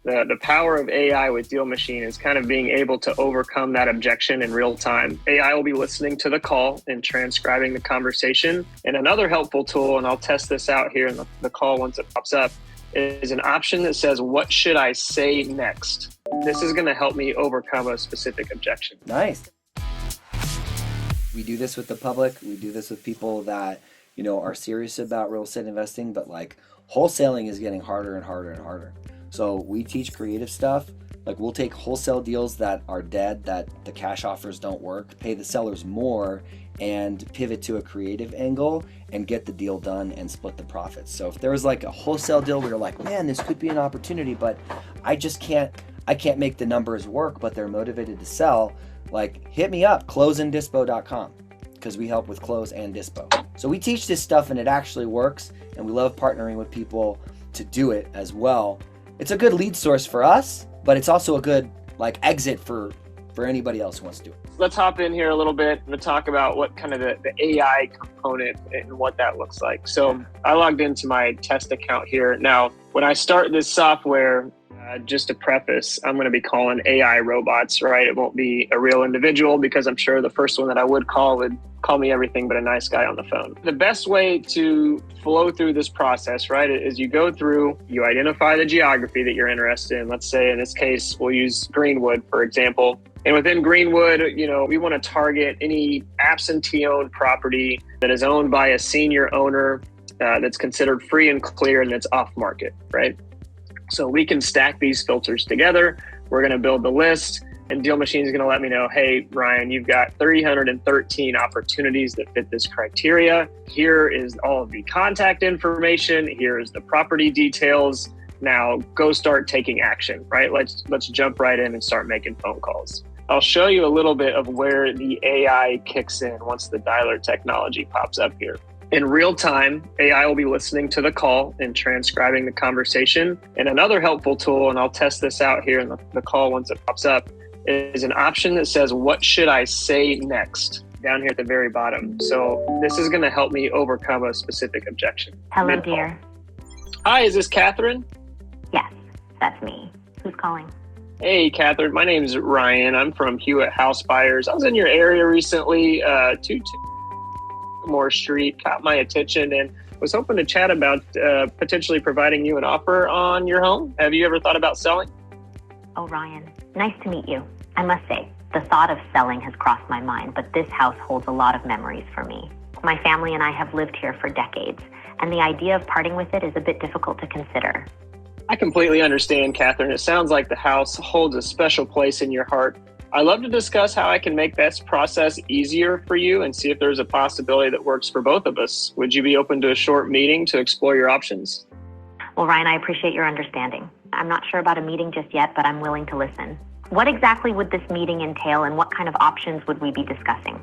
The power of AI with Deal Machine is kind of being able to overcome that objection in real time. AI will be listening to the call and transcribing the conversation. And another helpful tool, and I'll test this out here in the call once it pops up, is an option that says, what should I say next? This is going to help me overcome a specific objection. Nice. We do this with the public. We do this with people that, are serious about real estate investing, but like wholesaling is getting harder and harder and harder. So we teach creative stuff. Like we'll take wholesale deals that are dead, that the cash offers don't work, pay the sellers more, and pivot to a creative angle and get the deal done and split the profits. So if there was like a wholesale deal where you're like, man, this could be an opportunity, but I can't make the numbers work, but they're motivated to sell, like hit me up, closeanddispo.com, because we help with close and dispo. So we teach this stuff and it actually works, and we love partnering with people to do it as well. It's a good lead source for us, but it's also a good exit for anybody else who wants to do it. Let's hop in here a little bit and talk about what kind of the AI component and what that looks like. So I logged into my test account here. Now, when I start this software, just to preface, I'm going to be calling AI robots, right? It won't be a real individual, because I'm sure the first one that I would call would call me everything but a nice guy on the phone. The best way to flow through this process, right, is you go through, you identify the geography that you're interested in. Let's say in this case, we'll use Greenwood, for example. And within Greenwood, we want to target any absentee-owned property that is owned by a senior owner that's considered free and clear and that's off market, right? So we can stack these filters together. We're going to build the list, and Deal Machine is going to let me know, hey, Ryan, you've got 313 opportunities that fit this criteria. Here is all of the contact information. Here is the property details. Now go start taking action, right? Let's jump right in and start making phone calls. I'll show you a little bit of where the AI kicks in once the dialer technology pops up here. In real time, AI will be listening to the call and transcribing the conversation. And another helpful tool, and I'll test this out here in the call once it pops up, is an option that says, what should I say next? Down here at the very bottom. So this is going to help me overcome a specific objection. Hello, dear. Hi, is this Catherine? Yes, that's me. Who's calling? Hey, Catherine. My name's Ryan. I'm from Hewitt House Buyers. I was in your area recently, 2 Moore Street, caught my attention, and was hoping to chat about potentially providing you an offer on your home. Have you ever thought about selling? Oh, Ryan, nice to meet you. I must say, the thought of selling has crossed my mind, but this house holds a lot of memories for me. My family and I have lived here for decades, and the idea of parting with it is a bit difficult to consider. I completely understand, Catherine. It sounds like the house holds a special place in your heart. I'd love to discuss how I can make this process easier for you and see if there's a possibility that works for both of us. Would you be open to a short meeting to explore your options? Well, Ryan, I appreciate your understanding. I'm not sure about a meeting just yet, but I'm willing to listen. What exactly would this meeting entail, and what kind of options would we be discussing?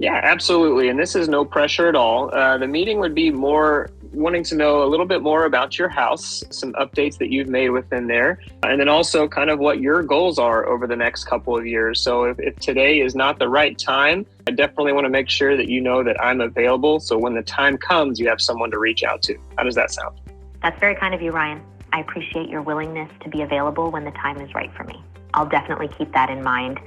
Yeah, absolutely. And this is no pressure at all. The meeting would be more wanting to know a little bit more about your house, some updates that you've made within there, and then also kind of what your goals are over the next couple of years. So if today is not the right time, I definitely want to make sure that you know that I'm available. So when the time comes, you have someone to reach out to. How does that sound? That's very kind of you, Ryan. I appreciate your willingness to be available when the time is right for me. I'll definitely keep that in mind.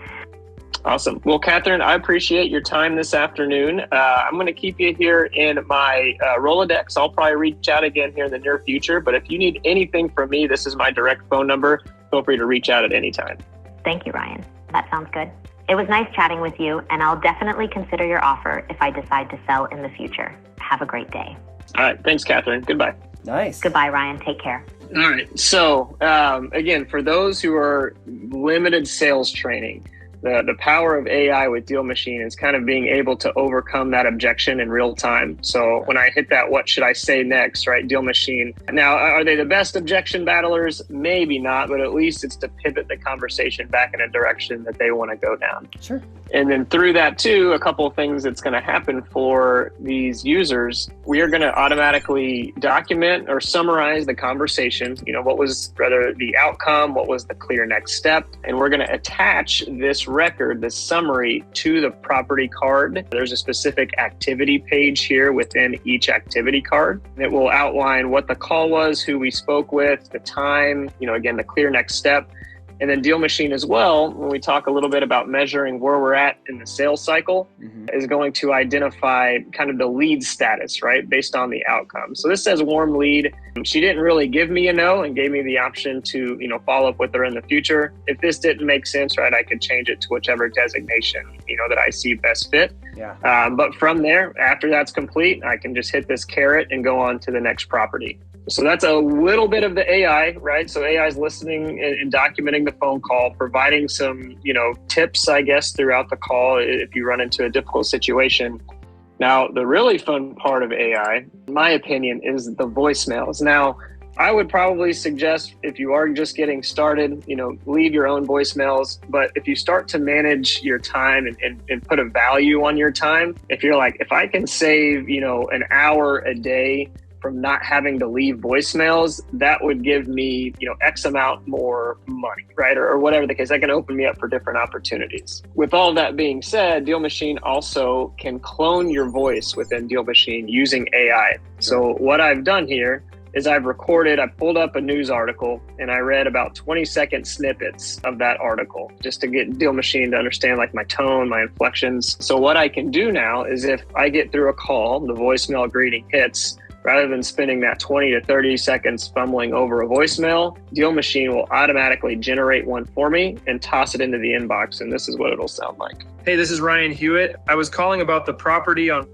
Awesome. Well, Catherine, I appreciate your time this afternoon. I'm going to keep you here in my Rolodex. I'll probably reach out again here in the near future. But if you need anything from me, this is my direct phone number. Feel free to reach out at any time. Thank you, Ryan. That sounds good. It was nice chatting with you, and I'll definitely consider your offer if I decide to sell in the future. Have a great day. All right. Thanks, Catherine. Goodbye. Nice. Goodbye, Ryan. Take care. All right. So again, for those who are limited sales training, the power of AI with Deal Machine is kind of being able to overcome that objection in real time. So when I hit that, what should I say next, right? Deal Machine. Now, are they the best objection battlers? Maybe not, but at least it's to pivot the conversation back in a direction that they want to go down. Sure. And then through that too, a couple of things that's going to happen for these users, we are going to automatically document or summarize the conversation. What was rather the outcome, what was the clear next step, and we're going to attach this record, this summary, to the property card. There's a specific activity page here within each activity card. It will outline what the call was, who we spoke with, the time, again, the clear next step. And then Deal Machine as well, when we talk a little bit about measuring where we're at in the sales cycle, is going to identify kind of the lead status, right, based on the outcome. So this says warm lead. She didn't really give me a no and gave me the option to, follow up with her in the future. If this didn't make sense, right, I could change it to whichever designation, that I see best fit. Yeah. But from there, after that's complete, I can just hit this caret and go on to the next property. So that's a little bit of the AI, right? So AI is listening and documenting the phone call, providing some, tips, I guess, throughout the call if you run into a difficult situation. Now, the really fun part of AI, in my opinion, is the voicemails. Now, I would probably suggest if you are just getting started, leave your own voicemails. But if you start to manage your time and put a value on your time, if you're like, if I can save, an hour a day from not having to leave voicemails, that would give me, X amount more money, right? Or whatever the case, that can open me up for different opportunities. With all that being said, Deal Machine also can clone your voice within Deal Machine using AI. So what I've done here is I pulled up a news article and I read about 20-second snippets of that article just to get Deal Machine to understand like my tone, my inflections. So what I can do now is if I get through a call, the voicemail greeting hits, rather than spending that 20 to 30 seconds fumbling over a voicemail, Deal Machine will automatically generate one for me and toss it into the inbox. And this is what it'll sound like. Hey, this is Ryan Hewitt. I was calling about the property on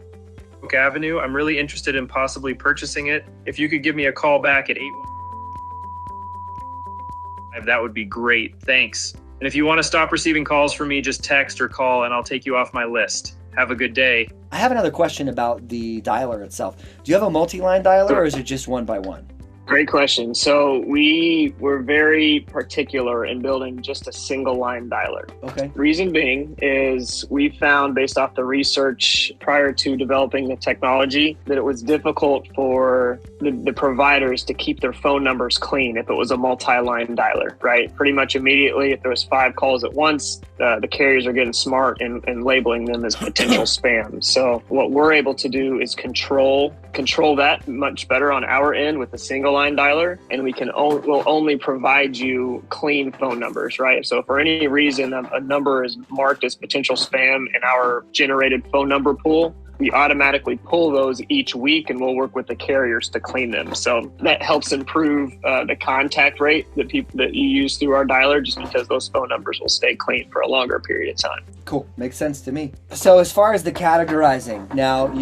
Oak Avenue. I'm really interested in possibly purchasing it. If you could give me a call back at 815, that would be great. Thanks. And if you want to stop receiving calls from me, just text or call and I'll take you off my list. Have a good day. I have another question about the dialer itself. Do you have a multi-line dialer or is it just one by one? Great question. So we were very particular in building just a single line dialer. Okay. Reason being is we found based off the research prior to developing the technology that it was difficult for the providers to keep their phone numbers clean if it was a multi-line dialer, right? Pretty much immediately, if there was 5 calls at once, the carriers are getting smart and labeling them as potential spam. So what we're able to do is control that much better on our end with a single line dialer, and we'll only provide you clean phone numbers, right? So if for any reason a number is marked as potential spam in our generated phone number pool, we automatically pull those each week and we'll work with the carriers to clean them. So that helps improve the contact rate that you use through our dialer, just because those phone numbers will stay clean for a longer period of time. Cool. Makes sense to me. So as far as the categorizing, now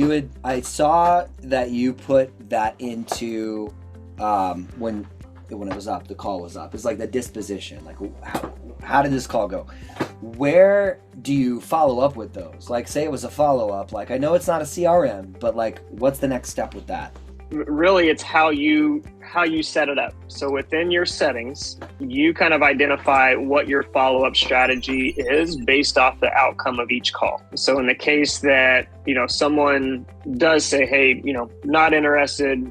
I saw that you put that into when it was up, the call was up. It's like the disposition. Like how did this call go? Where do you follow up with those? Like say it was a follow-up. Like I know it's not a CRM, but like what's the next step with that? Really, it's how you set it up. So within your settings, you kind of identify what your follow-up strategy is based off the outcome of each call. So in the case that, someone does say, hey, not interested,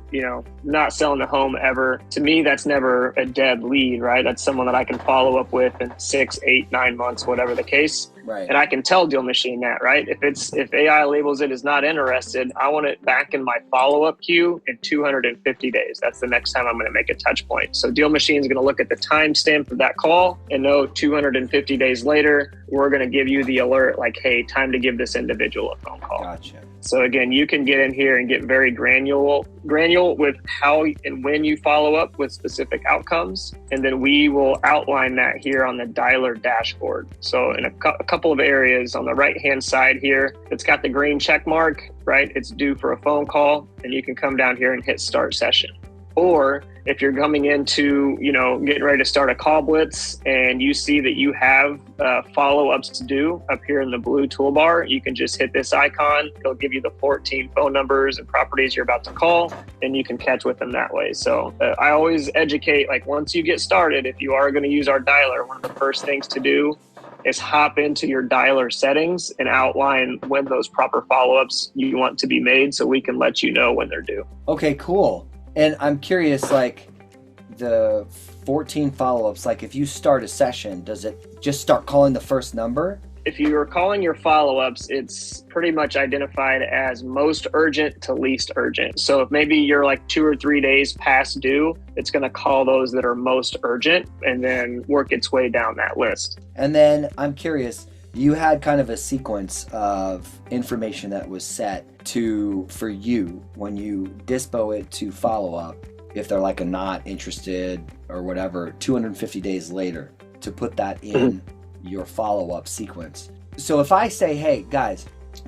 not selling the home ever, to me, that's never a dead lead, right? That's someone that I can follow up with in 6, 8, 9 months, whatever the case. Right. And I can tell Deal Machine that, right? If AI labels it as not interested, I want it back in my follow-up queue in 250 days. That's the next time I'm going to make a touch point. So Deal Machine is going to look at the timestamp of that call and know 250 days later, we're going to give you the alert like, hey, time to give this individual a phone call. Gotcha. So again, you can get in here and get very granular with how and when you follow up with specific outcomes. And then we will outline that here on the dialer dashboard. So in a couple of areas on the right-hand side here, it's got the green check mark, right? It's due for a phone call, and you can come down here and hit start session. Or if you're coming into, getting ready to start a call blitz and you see that you have follow-ups to do up here in the blue toolbar, you can just hit this icon. It'll give you the 14 phone numbers and properties you're about to call, and you can catch with them that way. So I always educate, like once you get started, if you are going to use our dialer, one of the first things to do is hop into your dialer settings and outline when those proper follow-ups you want to be made so we can let you know when they're due. Okay, cool. And I'm curious, like the 14 follow-ups, like if you start a session, does it just start calling the first number? If you are calling your follow-ups, it's pretty much identified as most urgent to least urgent. So if maybe you're like 2 or 3 days past due, it's going to call those that are most urgent and then work its way down that list. And then I'm curious, you had kind of a sequence of information that was set for you when you dispo it to follow up, if they're like a not interested or whatever, 250 days later, to put that in your follow-up sequence. So if I say, hey guys,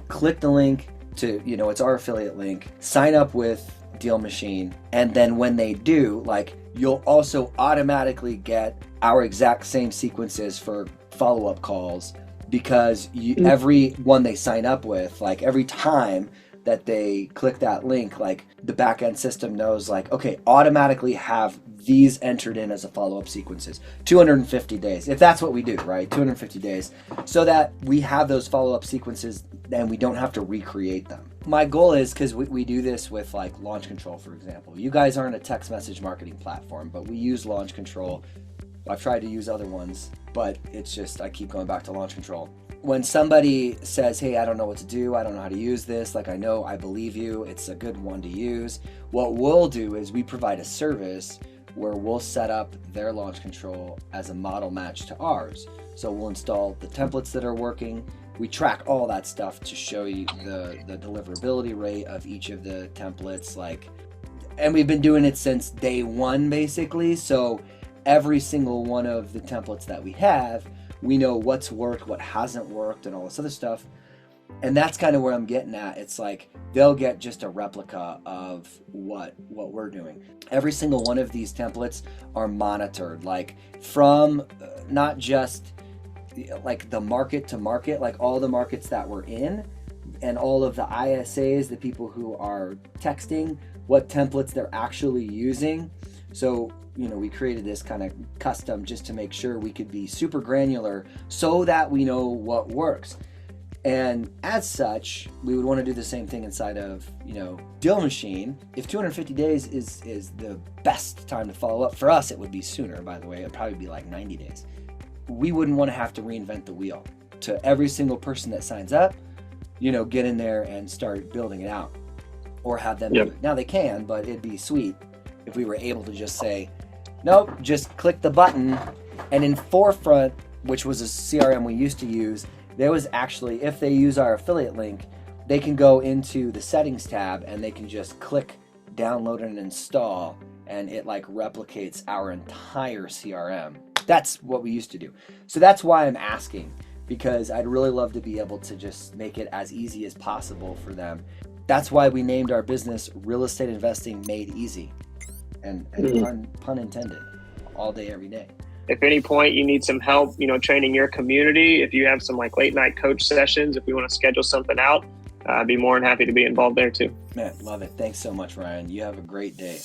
click the link to, it's our affiliate link, sign up with Deal Machine, and then when they do, like, you'll also automatically get our exact same sequences for follow-up calls, because every one they sign up with, like every time that they click that link, like the back-end system knows, like, okay, automatically have these entered in as a follow-up sequences, 250 days, if that's what we do, right? 250 days, so that we have those follow-up sequences and we don't have to recreate them. My goal is, because we do this with like Launch Control, for example. You guys aren't a text message marketing platform, but we use Launch Control. I've tried to use other ones, but it's just, I keep going back to Launch Control. When somebody says, hey, I don't know what to do, I don't know how to use this, like, I believe you, it's a good one to use. What we'll do is we provide a service where we'll set up their Launch Control as a model match to ours. So we'll install the templates that are working. We track all that stuff to show you the deliverability rate of each of the templates, and we've been doing it since day one, basically. So every single one of the templates that we have, we know what's worked, what hasn't worked, and all this other stuff. And that's kind of where I'm getting at. It's like they'll get just a replica of what we're doing. Every single one of these templates are monitored, like from not just like the market to market, like all the markets that we're in, and all of the ISAs, the people who are texting, what templates they're actually using. So we created this kind of custom just to make sure we could be super granular so that we know what works. And as such, we would want to do the same thing inside of, Deal Machine. If 250 days is the best time to follow up, for us, it would be sooner, by the way. It'd probably be like 90 days. We wouldn't want to have to reinvent the wheel. To every single person that signs up, get in there and start building it out, or have them do it. Now they can, but it'd be sweet if we were able to just say, nope, just click the button. And in Forefront, which was a CRM we used to use, there was actually, if they use our affiliate link, they can go into the settings tab and they can just click download and install, and it like replicates our entire CRM. That's what we used to do. So that's why I'm asking, because I'd really love to be able to just make it as easy as possible for them. That's why we named our business Real Estate Investing Made Easy. And pun intended, all day, every day. If any point you need some help, training your community, if you have some like late night coach sessions, if we want to schedule something out, I'd be more than happy to be involved there too. Man, love it. Thanks so much, Ryan. You have a great day.